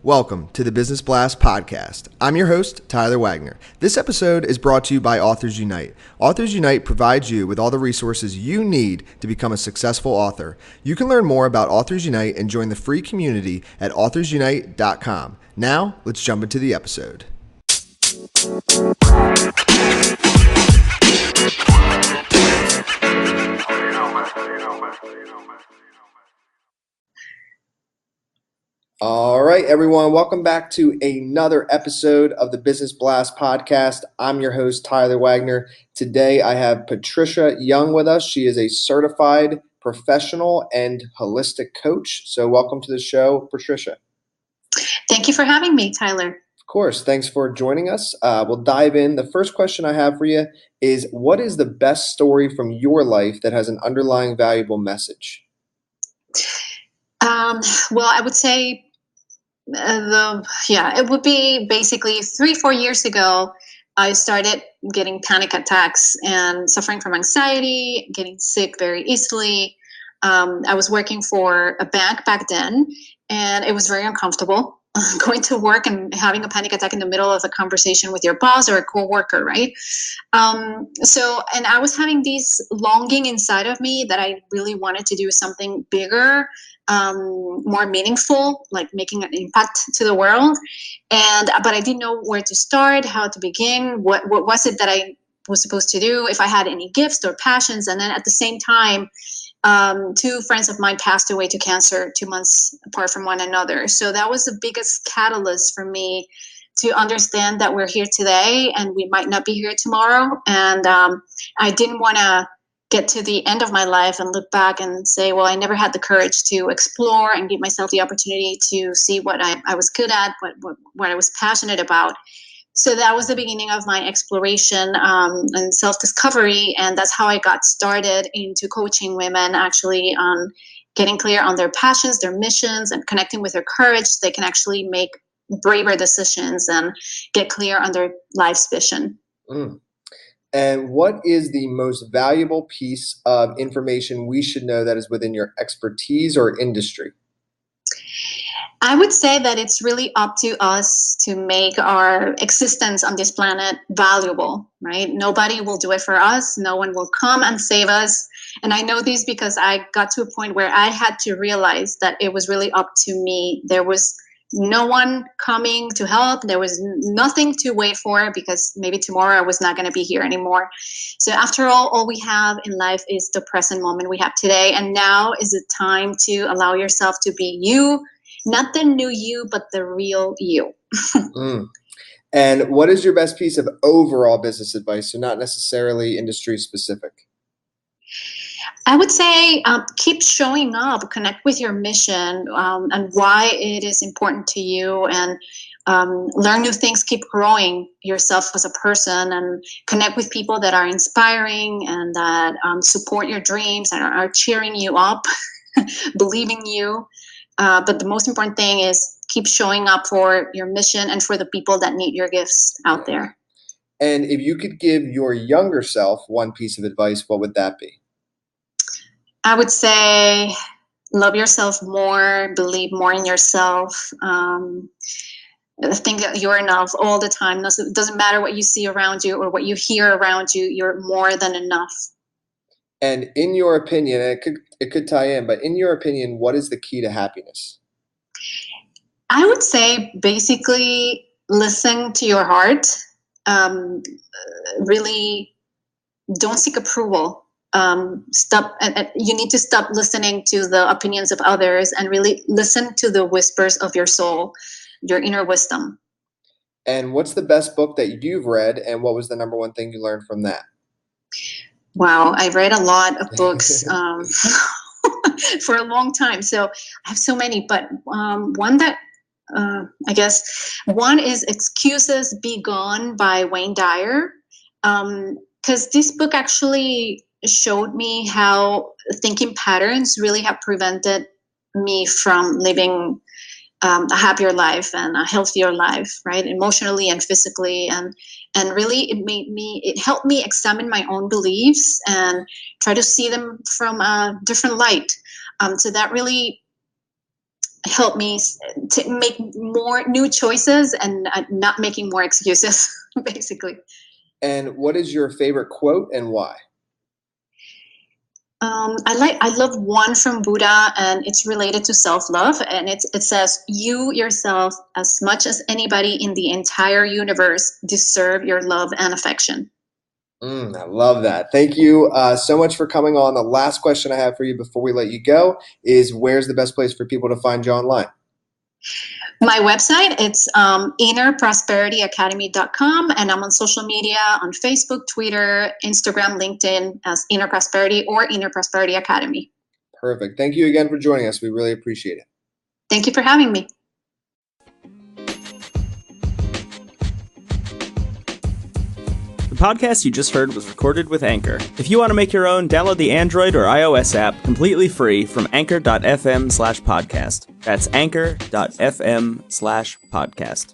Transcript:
Welcome to the Business Blast podcast. I'm your host, Tyler Wagner. This episode is brought to you by Authors Unite. Authors Unite provides you with all the resources you need to become a successful author. You can learn more about Authors Unite and join the free community at authorsunite.com. Now, let's jump into the episode. All right, everyone. Welcome back to another episode of the Business Blast podcast. I'm your host, Tyler Wagner. Today, I have Patricia Young with us. She is a certified professional and holistic coach. So welcome to the show, Patricia. Thank you for having me, Tyler. Of course. Thanks for joining us. We'll dive in. The first question I have for you is, what is the best story from your life that has an underlying valuable message? Well, I would say it would be basically 3-4 years ago. I started getting panic attacks and suffering from anxiety, getting sick very easily. I was working for a bank back then, and it was very uncomfortable going to work and having a panic attack in the middle of a conversation with your boss or a coworker, right? And I was having this longing inside of me that I really wanted to do something bigger, more meaningful, like making an impact to the world. But I didn't know where to start, how to begin, what was it that I was supposed to do, if I had any gifts or passions. And then at the same time, 2 friends of mine passed away to cancer 2 months apart from one another. So that was the biggest catalyst for me to understand that we're here today and we might not be here tomorrow. And I didn't want to get to the end of my life and look back and say, well, I never had the courage to explore and give myself the opportunity to see what I was good at, what I was passionate about. So that was the beginning of my exploration and self-discovery, and that's how I got started into coaching women, actually on getting clear on their passions, their missions, and connecting with their courage. They can actually make braver decisions and get clear on their life's vision. And what is the most valuable piece of information we should know that is within your expertise or industry? I would say that it's really up to us to make our existence on this planet valuable, right? Nobody will do it for us. No one will come and save us. And I know this because I got to a point where I had to realize that it was really up to me. There was no one coming to help. There was nothing to wait for because maybe tomorrow I was not going to be here anymore. So after all we have in life is the present moment we have today. And now is the time to allow yourself to be you. Not the new you, but the real you. And what is your best piece of overall business advice, so not necessarily industry specific? I would say keep showing up, connect with your mission and why it is important to you, and learn new things, keep growing yourself as a person, and connect with people that are inspiring and that support your dreams and are cheering you up, believing you. But the most important thing is keep showing up for your mission and for the people that need your gifts out there. And if you could give your younger self one piece of advice, what would that be? I would say love yourself more, believe more in yourself. Think that you're enough all the time. It doesn't matter what you see around you or what you hear around you. You're more than enough. And in your opinion, it could tie in, but in your opinion, what is the key to happiness? I would say basically listen to your heart. Really don't seek approval. You need to stop listening to the opinions of others and really listen to the whispers of your soul, your inner wisdom. And what's the best book that you've read, and what was the number one thing you learned from that? Wow, I've read a lot of books for a long time. So I have so many, but one that I guess one is Excuses Be Gone by Wayne Dyer. Because this book actually showed me how thinking patterns really have prevented me from living a happier life and a healthier life, right? Emotionally and physically. And really it helped me examine my own beliefs and try to see them from a different light. So that really helped me to make more new choices and not making more excuses, basically. And what is your favorite quote and why? I love one from Buddha, and it's related to self-love, and it says, "You yourself, as much as anybody in the entire universe, deserve your love and affection." I love that. Thank you so much for coming on. The last question I have for you before we let you go is, where's the best place for people to find you online? My website, it's innerprosperityacademy.com, and I'm on social media on Facebook, Twitter, Instagram, LinkedIn as Inner Prosperity or Inner Prosperity Academy. Perfect. Thank you again for joining us. We really appreciate it. Thank you for having me. The podcast you just heard was recorded with Anchor. If you want to make your own, download the Android or iOS app completely free from anchor.fm/podcast. That's anchor.fm/podcast.